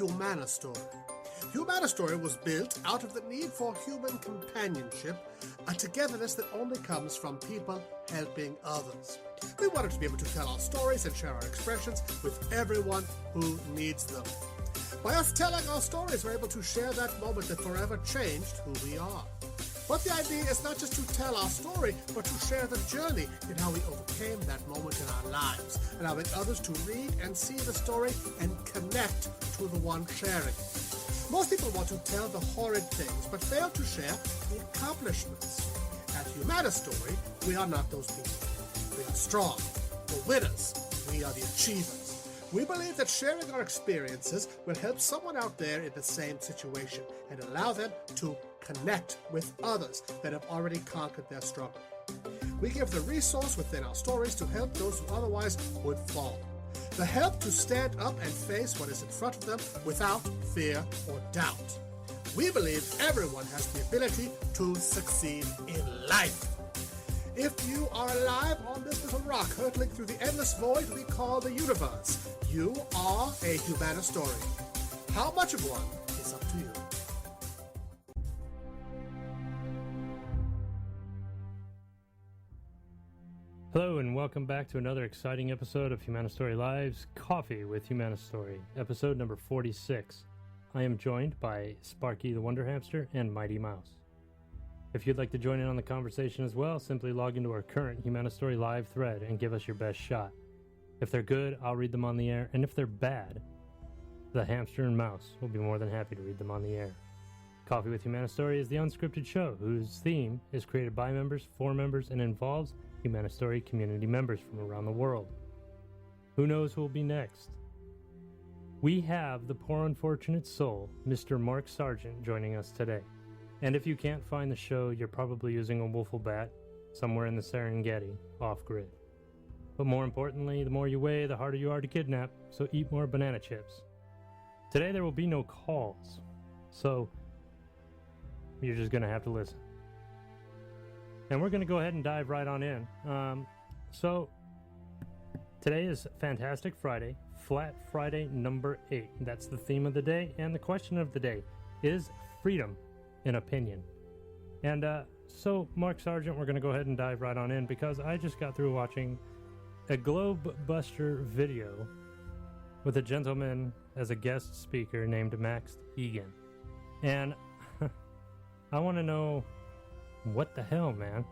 Humanastory. Humanastory was built out of the need for human companionship, a togetherness that only comes from people helping others. We wanted to be able to tell our stories and share our expressions with everyone who needs them. By us telling our stories, we're able to share that moment that forever changed who we are. But the idea is not just to tell our story, but to share the journey in how we overcame that moment in our lives, allowing others to read and see the story and connect to the one sharing. Most people want to tell the horrid things, but fail to share the accomplishments. At Humanastory, we are not those people. We are strong, the winners. We are the achievers. We believe that sharing our experiences will help someone out there in the same situation and allow them to connect with others that have already conquered their struggle. We give the resource within our stories to help those who otherwise would fall. The help to stand up and face what is in front of them without fear or doubt. We believe everyone has the ability to succeed in life. If you are alive on this little rock hurtling through the endless void we call the universe, you are a Humanastory. How much of one is up to you. Hello and welcome back to another exciting episode of Humanastory Live's Coffee with Humanastory, episode number 46. I am joined by Sparky the Wonder Hamster and Mighty Mouse. If you'd like to join in on the conversation as well, simply log into our current Humanastory Live thread and give us your best shot. If they're good, I'll read them on the air, and if they're bad, the hamster and mouse will be more than happy to read them on the air. Coffee with Humanastory is the unscripted show whose theme is created by members, for members, and involves Humanastory community members from around the world. Who knows who will be next? We have the poor unfortunate soul, Mr. Mark Sargent, joining us today. And if you can't find the show, you're probably using a woofle bat somewhere in the Serengeti, off-grid. But more importantly, the more you weigh, the harder you are to kidnap, so eat more banana chips. Today there will be no calls, so you're just going to have to listen. And we're going to go ahead and dive right on in. So today is Fantastic Friday, Flat Friday number 8. That's the theme of the day, and the question of the day is freedom in opinion. And so, Mark Sargent, we're going to go ahead and dive right on in because I just got through watching a Globe Buster video with a gentleman as a guest speaker named Max Igan. And I want to know, what the hell, man?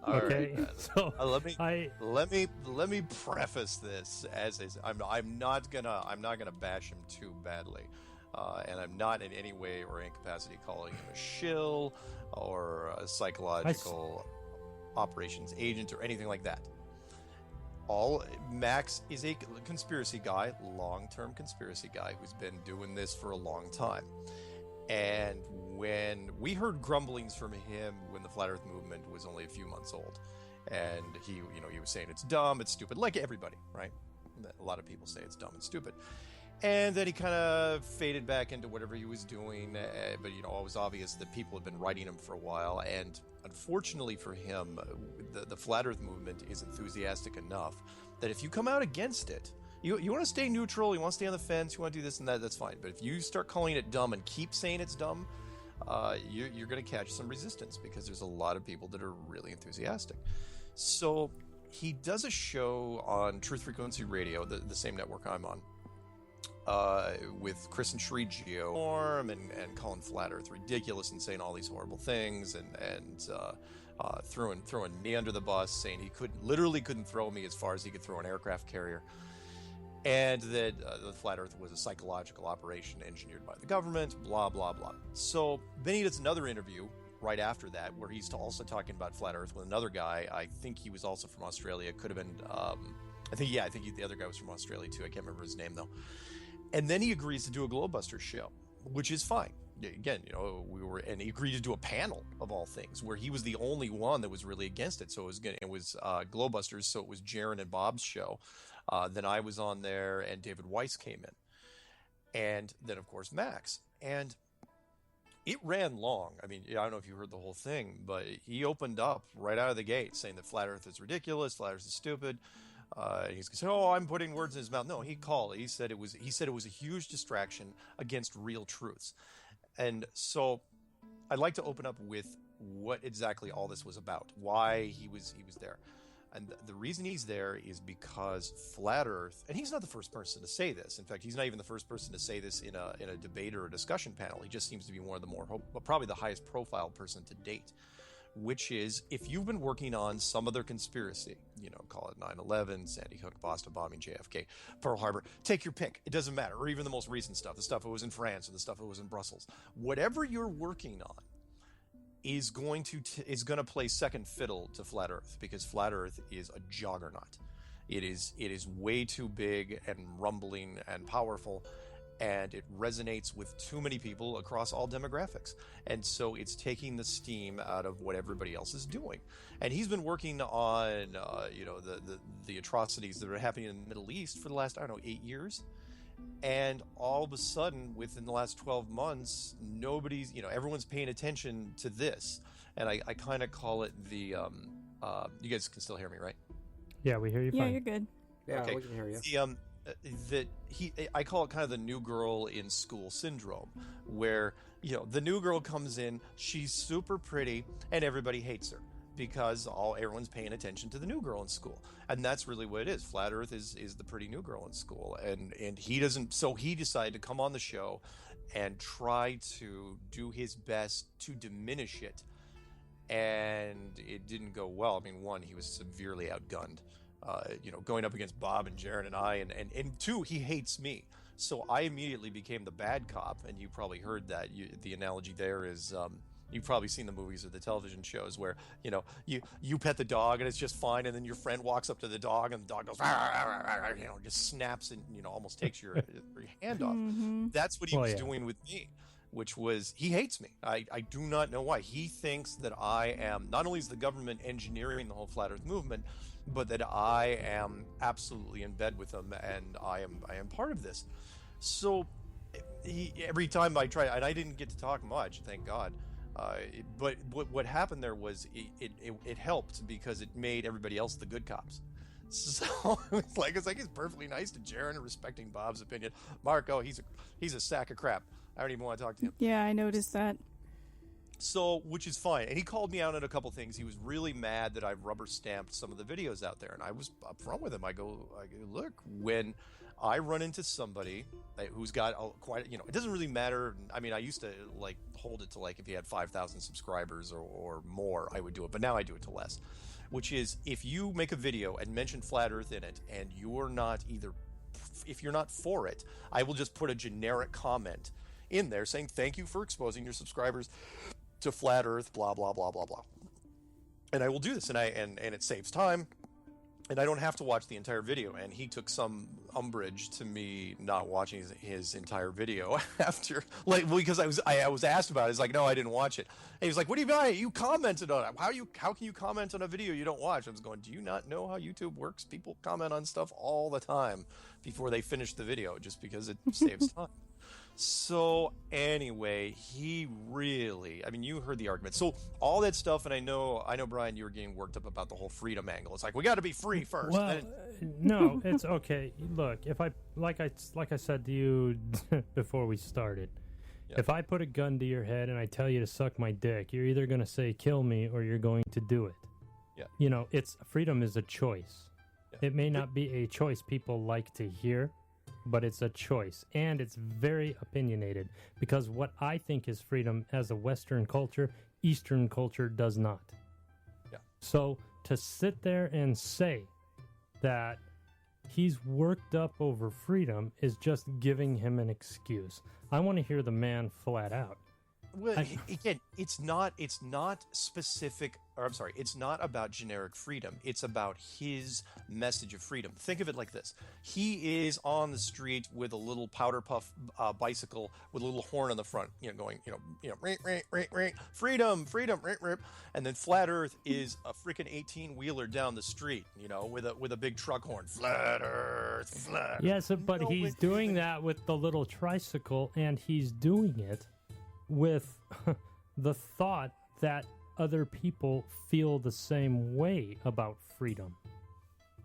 Okay, right, so let me preface this as is. I'm not gonna bash him too badly, and I'm not in any way or incapacity calling him a shill or a psychological operations agent or anything like that. Max is a conspiracy guy, long-term conspiracy guy who's been doing this for a long time. And when we heard grumblings from him when the Flat Earth movement was only a few months old, and he was saying it's dumb, it's stupid, like everybody, right? A lot of people say it's dumb and stupid. And then he kind of faded back into whatever he was doing, but it was obvious that people had been writing him for a while, and unfortunately for him, the Flat Earth movement is enthusiastic enough that if you come out against it, you want to stay neutral, you want to stay on the fence, you want to do this and that, that's fine. But if you start calling it dumb and keep saying it's dumb, you're going to catch some resistance because there's a lot of people that are really enthusiastic. So he does a show on Truth Frequency Radio, the same network I'm on, with Chris and Sheree Geo and calling Flat Earth ridiculous and saying all these horrible things and throwing me under the bus, saying he literally couldn't throw me as far as he could throw an aircraft carrier. And that the Flat Earth was a psychological operation engineered by the government, blah, blah, blah. So then he does another interview right after that where he's also talking about Flat Earth with another guy. I think he was also from Australia. Could have been, I think the other guy was from Australia too. I can't remember his name though. And then he agrees to do a Globebusters show, which is fine. Again, and he agreed to do a panel of all things where he was the only one that was really against it. So it was Globebusters. So it was Jaron and Bob's show. Then I was on there, and David Weiss came in, and then of course Max. And it ran long. I mean, I don't know if you heard the whole thing, but he opened up right out of the gate saying that Flat Earth is ridiculous, Flat Earth is stupid. He's going to say, "Oh, I'm putting words in his mouth." No, he called. He said it was a huge distraction against real truths. And so I'd like to open up with what exactly all this was about, why he was there. And the reason he's there is because Flat Earth, and he's not the first person to say this. In fact, he's not even the first person to say this in a debate or a discussion panel. He just seems to be one of the probably the highest profile person to date, which is, if you've been working on some other conspiracy, call it 9/11, Sandy Hook, Boston bombing, JFK, Pearl Harbor, take your pick. It doesn't matter. Or even the most recent stuff, the stuff that was in France or the stuff that was in Brussels. Whatever you're working on is going to play second fiddle to Flat Earth, because Flat Earth is a juggernaut. It is way too big and rumbling and powerful, and it resonates with too many people across all demographics. And so it's taking the steam out of what everybody else is doing. And he's been working on the atrocities that are happening in the Middle East for the last, 8 years. And all of a sudden, within the last 12 months, everyone's paying attention to this. And I kind of call it the, you guys can still hear me, right? Yeah, we hear you fine. Yeah, you're good. Yeah, okay. we can hear you. I call it kind of the new girl in school syndrome, where, the new girl comes in, she's super pretty, and everybody hates her, because everyone's paying attention to the new girl in school. And that's really what it is. Flat Earth is the pretty new girl in school. And he decided to come on the show and try to do his best to diminish it. And it didn't go well. I mean, one, he was severely outgunned, going up against Bob and Jaron and I, and two, he hates me. So I immediately became the bad cop. And you probably heard that. The analogy there is, you've probably seen the movies or the television shows where, you pet the dog and it's just fine, and then your friend walks up to the dog and the dog goes, just snaps and, almost takes your hand off. Mm-hmm. That's what he was doing with me, which was, he hates me. I do not know why. He thinks that I am, not only is the government engineering the whole Flat Earth movement, but that I am absolutely in bed with him, and I am part of this. So every time I try, and I didn't get to talk much, thank God. But what happened there was it helped, because it made everybody else the good cops. So it's like he's perfectly nice to Jaron and respecting Bob's opinion. Marco, he's a sack of crap. I don't even want to talk to him. Yeah, I noticed that. So, which is fine. And he called me out on a couple things. He was really mad that I rubber stamped some of the videos out there, and I was upfront with him. I go, look, when I run into somebody who's got quite, it doesn't really matter. I mean, I used to hold it to if he had 5,000 subscribers or more, I would do it. But now I do it to less, which is, if you make a video and mention Flat Earth in it, and if you're not for it, I will just put a generic comment in there saying, thank you for exposing your subscribers to Flat Earth, blah, blah, blah, blah, blah. And I will do this, and it saves time. And I don't have to watch the entire video. And he took some umbrage to me not watching his entire video after, because I was asked about it. He's like, no, I didn't watch it. And he was like, what do you mean? You commented on it. How can you comment on a video you don't watch? I was going, do you not know how YouTube works? People comment on stuff all the time before they finish the video, just because it saves time. So anyway, he really, you heard the argument. So all that stuff, and I know, Brian, you were getting worked up about the whole freedom angle. It's like, we got to be free first. Well, no, it's okay. Look, if I, like I said to you before we started, if I put a gun to your head and I tell you to suck my dick, you're either going to say kill me or you're going to do it. Yeah. Freedom is a choice. Yeah. It may not be a choice people like to hear, but it's a choice, and it's very opinionated, because what I think is freedom as a Western culture, Eastern culture does not. Yeah. So to sit there and say that he's worked up over freedom is just giving him an excuse. I want to hear the man flat out. Well, again, it's not specific, or I'm sorry, it's not about generic freedom. It's about his message of freedom. Think of it like this. He is on the street with a little powder puff bicycle with a little horn on the front, going, freedom, freedom, and then Flat Earth is a freaking 18-wheeler down the street, with a big truck horn. Flat Earth, flat Earth. Yes, but he's doing that with the little tricycle, and he's doing it with the thought that other people feel the same way about freedom.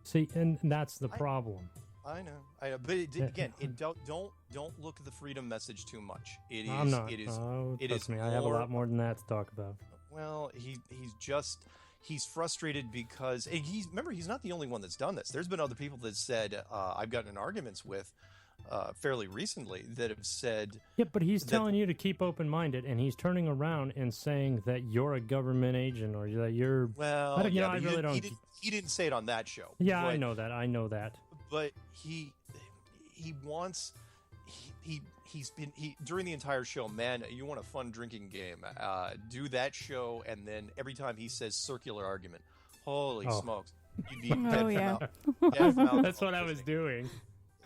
See, and that's the problem. I know. But again, don't look at the freedom message too much. It is. I'm not. It is. Oh, it trust is me. I have a lot more than that to talk about. Well, he's frustrated because he's not the only one that's done this. There's been other people that said I've gotten in arguments with fairly recently that have said. Yeah, but he's telling you to keep open-minded, and he's turning around and saying that you're a government agent or that you're. Well, I really don't. He didn't say it on that show. Yeah, but, I know that. But he wants. He's been during the entire show, man. You want a fun drinking game? Do that show, and then every time he says circular argument, holy smokes, you'd be dead from mouth. That's what I was doing.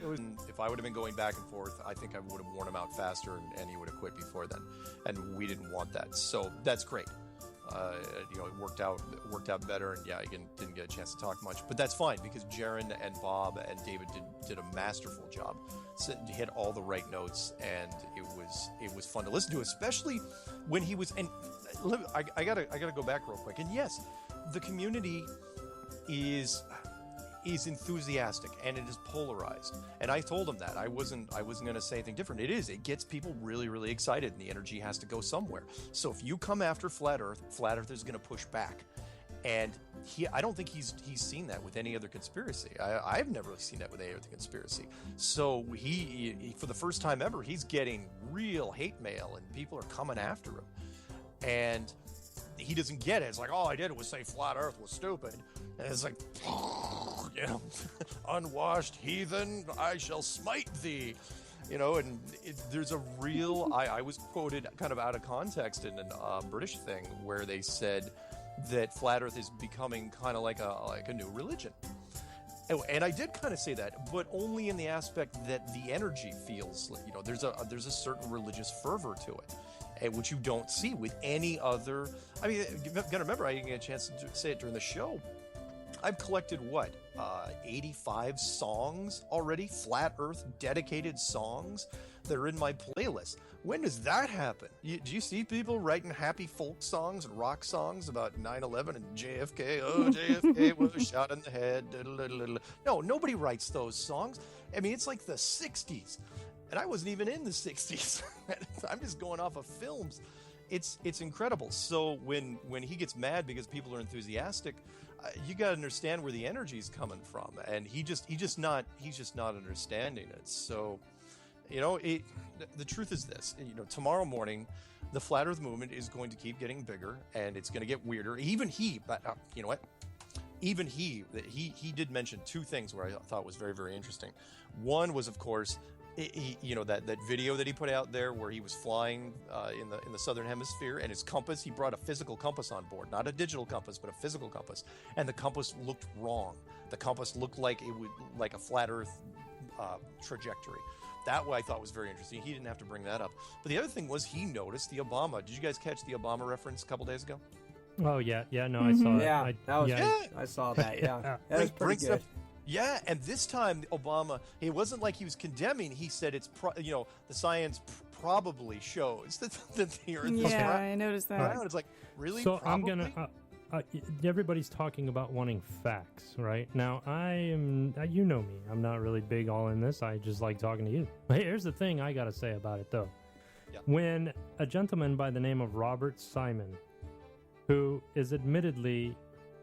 If I would have been going back and forth, I think I would have worn him out faster, and he would have quit before then. And we didn't want that, so that's great. It worked out better, and Igan didn't get a chance to talk much, but that's fine because Jaron and Bob and David did a masterful job. So he hit all the right notes, and it was fun to listen to, especially when he was. And I gotta go back real quick. And yes, the community is enthusiastic and it is polarized. And I told him that I wasn't going to say anything different. It gets people really, really excited, and the energy has to go somewhere. So if you come after Flat Earth is going to push back. And I don't think he's seen that with any other conspiracy. I've never seen that with any other conspiracy. So he for the first time ever, he's getting real hate mail, and people are coming after him. And he doesn't get it. It's like, all I did was say Flat Earth was stupid. And it's like, unwashed heathen, I shall smite thee. And there's a real. I was quoted kind of out of context in a British thing where they said that Flat Earth is becoming kind of like a new religion. And I did kind of say that, but only in the aspect that the energy feels, there's a certain religious fervor to it, which you don't see with any other. I mean, you got to remember, I didn't get a chance to say it during the show. I've collected 85 songs already, Flat Earth dedicated songs that are in my playlist. When does that happen? Do you see people writing happy folk songs and rock songs about 9/11 and JFK? Oh, JFK was shot in the head. No, nobody writes those songs. I mean, it's like the 60s, and I wasn't even in the 60s. I'm just going off of films. It's incredible. So when he gets mad because people are enthusiastic, you got to understand where the energy is coming from, and he's just not understanding it. So, the truth is this: tomorrow morning, the Flat Earth movement is going to keep getting bigger, and it's going to get weirder. Even he, but you know what? Even he did mention two things where I thought was very, very interesting. One was, of course, that video that he put out there where he was flying in the southern hemisphere, and his compass, he brought a physical compass on board, not a digital compass, but a physical compass, and the compass looked wrong. The compass looked like it would like a flat Earth trajectory. That I thought was very interesting. He didn't have to bring that up. But the other thing was he noticed the Obama. Did you guys catch the Obama reference a couple days ago? Oh yeah, no, I saw it. I saw that. Yeah, that was pretty good. Yeah, and this time Obama, it wasn't like he was condemning. He said it's the science probably shows that the Earth is Yeah, I noticed that. round. It's like, really? So probably? I'm gonna. Everybody's talking about wanting facts, right? Now I am. You know me. I'm not really big all in this. I just like talking to you. Hey, here's the thing I gotta say about it though. Yeah. When a gentleman by the name of Robert Simon, who is admittedly,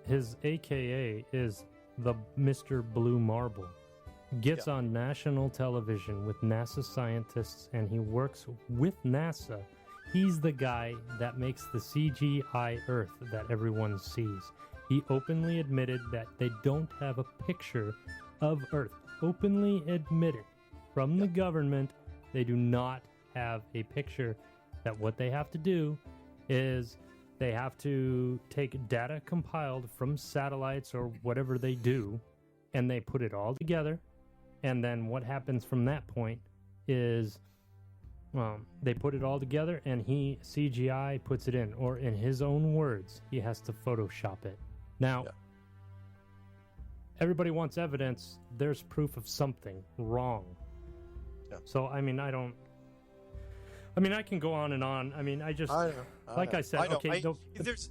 his AKA is the Mr. Blue Marble, gets on national television with NASA scientists, and he works with NASA. He's the guy that makes the CGI Earth that everyone sees. He openly admitted that they don't have a picture of Earth. Openly admitted from the government, they do not have a picture. That what they have to do is they have to take data compiled from satellites or whatever they do, and they put it all together. And then what happens from that point is they put it all together, and he, CGI, puts it in. Or in his own words, he has to Photoshop it. Now, everybody wants evidence. There's proof of something wrong. Yeah. So, I mean, I can go on and on. I mean, I like I said, okay.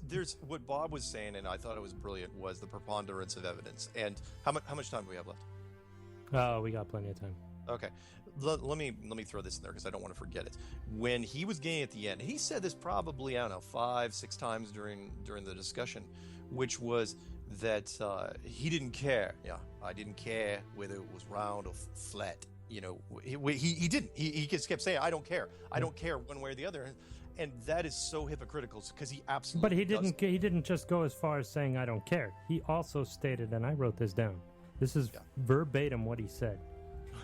There's what Bob was saying, and I thought it was brilliant, was the preponderance of evidence. And how much time do we have left? Oh, we got plenty of time. Okay, let me throw this in there because I don't want to forget it. When he was getting at the end, he said this probably, I don't know, 5-6 times during the discussion, which was that he didn't care. Yeah, I didn't care whether it was round or flat. You know, he didn't. He just kept saying, I don't care. I don't care one way or the other. And that is so hypocritical because he absolutely. But he didn't just go as far as saying I don't care. He also stated, and I wrote this down. This is verbatim what he said.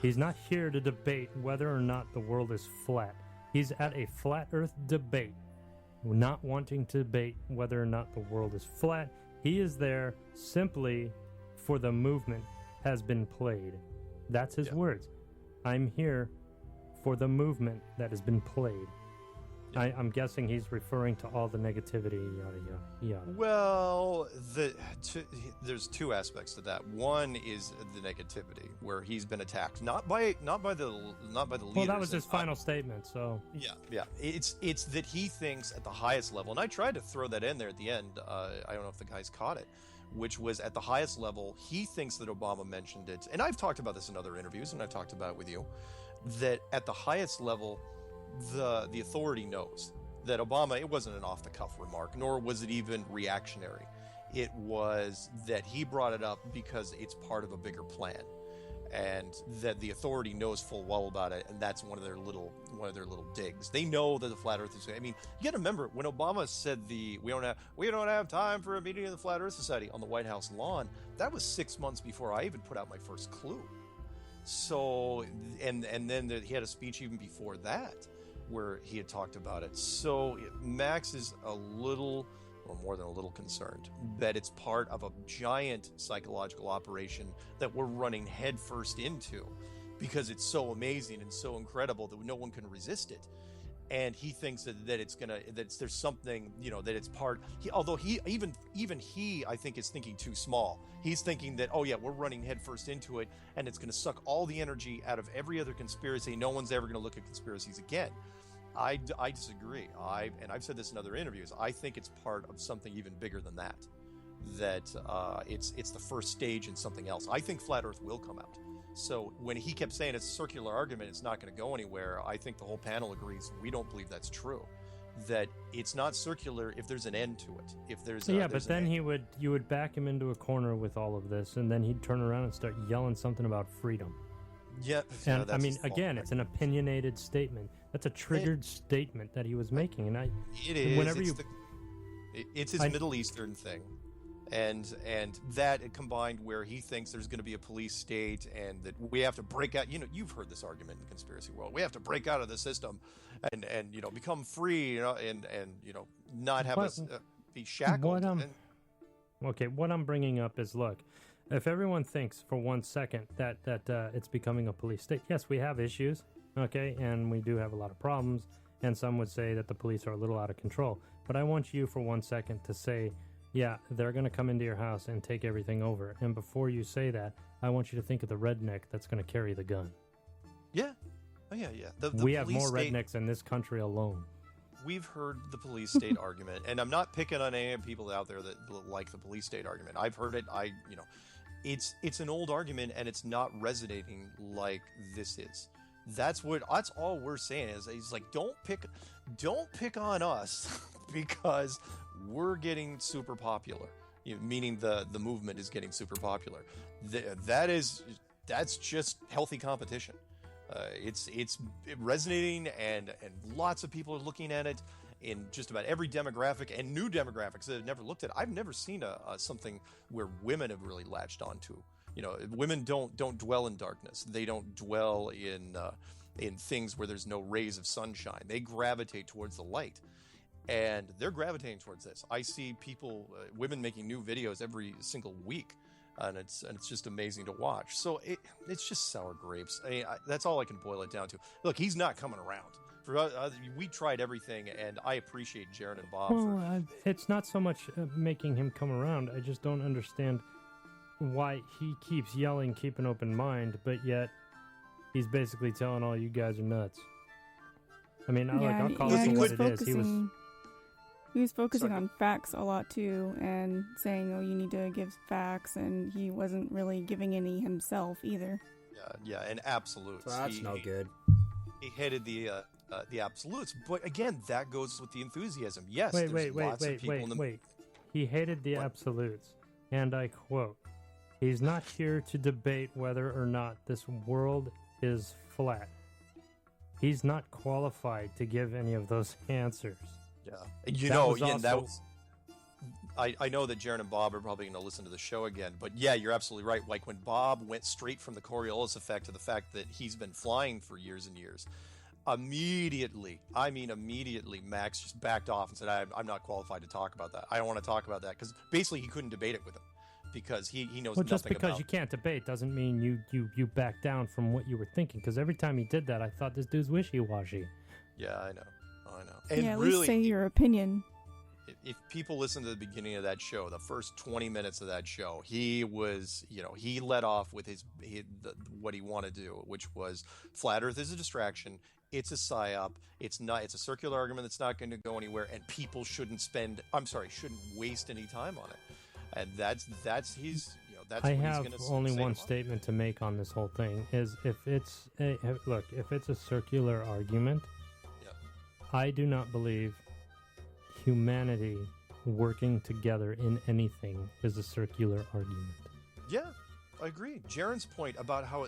He's not here to debate whether or not the world is flat. He's at a flat Earth debate, not wanting to debate whether or not the world is flat. He is there simply for the movement has been played. That's his words. I'm here for the movement that has been played. I'm guessing he's referring to all the negativity, yada, yada. Well, there's two aspects to that. One is the negativity, where he's been attacked, not by the leaders. Well, that was his final statement. So yeah. It's that he thinks at the highest level, and I tried to throw that in there at the end. I don't know if the guys caught it, which was at the highest level. He thinks that Obama mentioned it, and I've talked about this in other interviews, and I've talked about it with you, that at the highest level, the authority knows that Obama, it wasn't an off-the-cuff remark, nor was it even reactionary. It was that he brought it up because it's part of a bigger plan, and that the authority knows full well about it, and that's one of their little digs. They know that the flat Earth is. I mean, you got to remember when Obama said we don't have time for a meeting of the Flat Earth Society on the White House lawn. That was 6 months before I even put out my first clue. So, and then he had a speech even before that, where he had talked about it. So Max is a little, or more than a little, concerned that it's part of a giant psychological operation that we're running headfirst into because it's so amazing and so incredible that no one can resist it. And he thinks that there's something, that it's part. Although he I think is thinking too small. He's thinking that, oh yeah, we're running headfirst into it, and it's going to suck all the energy out of every other conspiracy. No one's ever going to look at conspiracies again. I disagree. I've said this in other interviews. I think it's part of something even bigger than that. That it's the first stage in something else. I think flat Earth will come out. So when he kept saying it's a circular argument, it's not going to go anywhere, I think the whole panel agrees. We don't believe that's true. That it's not circular if there's an end to it. If there's but then you would back him into a corner with all of this, and then he'd turn around and start yelling something about freedom. Yeah, and I mean, again, it's an opinionated statement. That's a triggered statement that he was making, and it is. Whenever it's his Middle Eastern thing. And that combined where he thinks there's going to be a police state and that we have to break out. You've heard this argument in the conspiracy world. We have to break out of the system and become free, and not have us be shackled. What I'm bringing up is, look, if everyone thinks for 1 second that it's becoming a police state, yes, we have issues, okay, and we do have a lot of problems, and some would say that the police are a little out of control. But I want you for 1 second to say, yeah, they're going to come into your house and take everything over. And before you say that, I want you to think of the redneck that's going to carry the gun. Yeah. Oh, yeah. We have more rednecks in this country alone. We've heard the police state argument, and I'm not picking on any people out there that like the police state argument. I've heard it. It's an old argument, and it's not resonating like this is. That's all we're saying is he's like, don't pick on us because we're getting super popular, meaning the movement is getting super popular. That's just healthy competition. It's resonating, and lots of people are looking at it in just about every demographic and new demographics that have never looked at it. I've never seen something where women have really latched onto. Women don't dwell in darkness. They don't dwell in things where there's no rays of sunshine. They gravitate towards the light. And they're gravitating towards this. I see people, women making new videos every single week, and it's just amazing to watch. So it's just sour grapes. That's all I can boil it down to. Look, he's not coming around. We tried everything, and I appreciate Jared and Bob. Well, it's not so much making him come around. I just don't understand why he keeps yelling, "Keep an open mind," but yet he's basically telling all you guys are nuts. I mean, I'll call it what it is. He was focusing on facts a lot too, and saying, "Oh, you need to give facts," and he wasn't really giving any himself either. Yeah, and absolutes. So that's no good. He hated the absolutes, but again, that goes with the enthusiasm. Yes, Wait. He hated the absolutes, and I quote, "He's not here to debate whether or not this world is flat. He's not qualified to give any of those answers." Yeah, I know that Jaron and Bob are probably going to listen to the show again, but yeah, you're absolutely right. Like when Bob went straight from the Coriolis effect to the fact that he's been flying for years and years, immediately, Max just backed off and said, I'm not qualified to talk about that. I don't want to talk about that, because basically he couldn't debate it with him because he knows nothing about it. Just because you can't debate doesn't mean you back down from what you were thinking, because every time he did that, I thought this dude's wishy-washy. Yeah, I know. And yeah, at really, least say your opinion. If people listen to the beginning of that show, the first 20 minutes of that show, he was, he led off with what he wanted to do, which was flat Earth is a distraction. It's a psyop. It's a circular argument that's not going to go anywhere, and people shouldn't waste any time on it. And that's what he's going to say. I have only one statement to make on this whole thing: is if it's a circular argument, I do not believe humanity working together in anything is a circular argument. Yeah, I agree. Jaron's point about how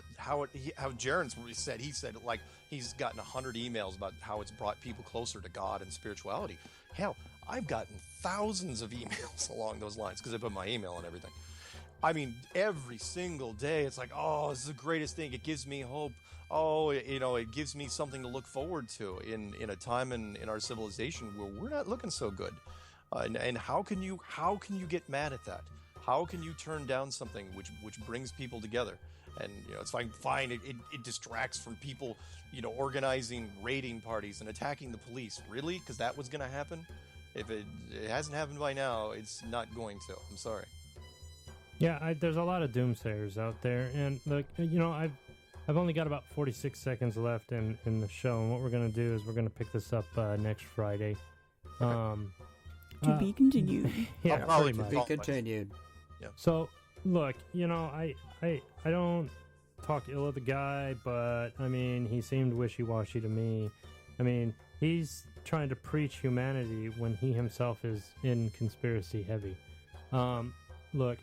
Jaron's said, he said like he's gotten 100 emails about how it's brought people closer to God and spirituality. Hell, I've gotten thousands of emails along those lines because I put my email and everything. I mean, every single day it's like, oh, this is the greatest thing. It gives me hope. Oh, it gives me something to look forward to in a time in our civilization where we're not looking so good. And how can you get mad at that? How can you turn down something which brings people together? And it's fine. It distracts from people, organizing raiding parties and attacking the police. Really? Because that was going to happen? If it hasn't happened by now, it's not going to. I'm sorry. Yeah, there's a lot of doomsayers out there, and look, I've only got about 46 seconds left in the show, and what we're going to do is we're going to pick this up next Friday. To be continued. Yeah, pretty much. To be continued. Yeah. So, look, I don't talk ill of the guy, but, I mean, he seemed wishy-washy to me. I mean, he's trying to preach humanity when he himself is in conspiracy heavy. Look,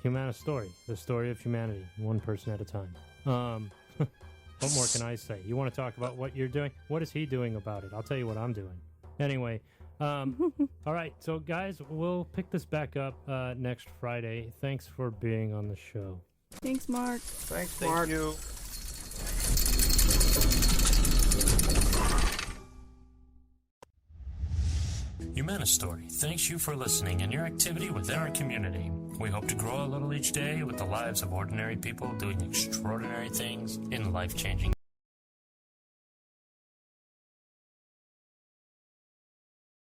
Humanastory, the story of humanity, one person at a time. What more can I say? You want to talk about what you're doing? What is he doing about it? I'll tell you what I'm doing. Anyway, all right, so guys, we'll pick this back up next Friday. Thanks for being on the show. Thanks, Mark. Thanks, Mark. Thank you. Humanastory thanks you for listening and your activity within our community. We hope to grow a little each day with the lives of ordinary people doing extraordinary things in life-changing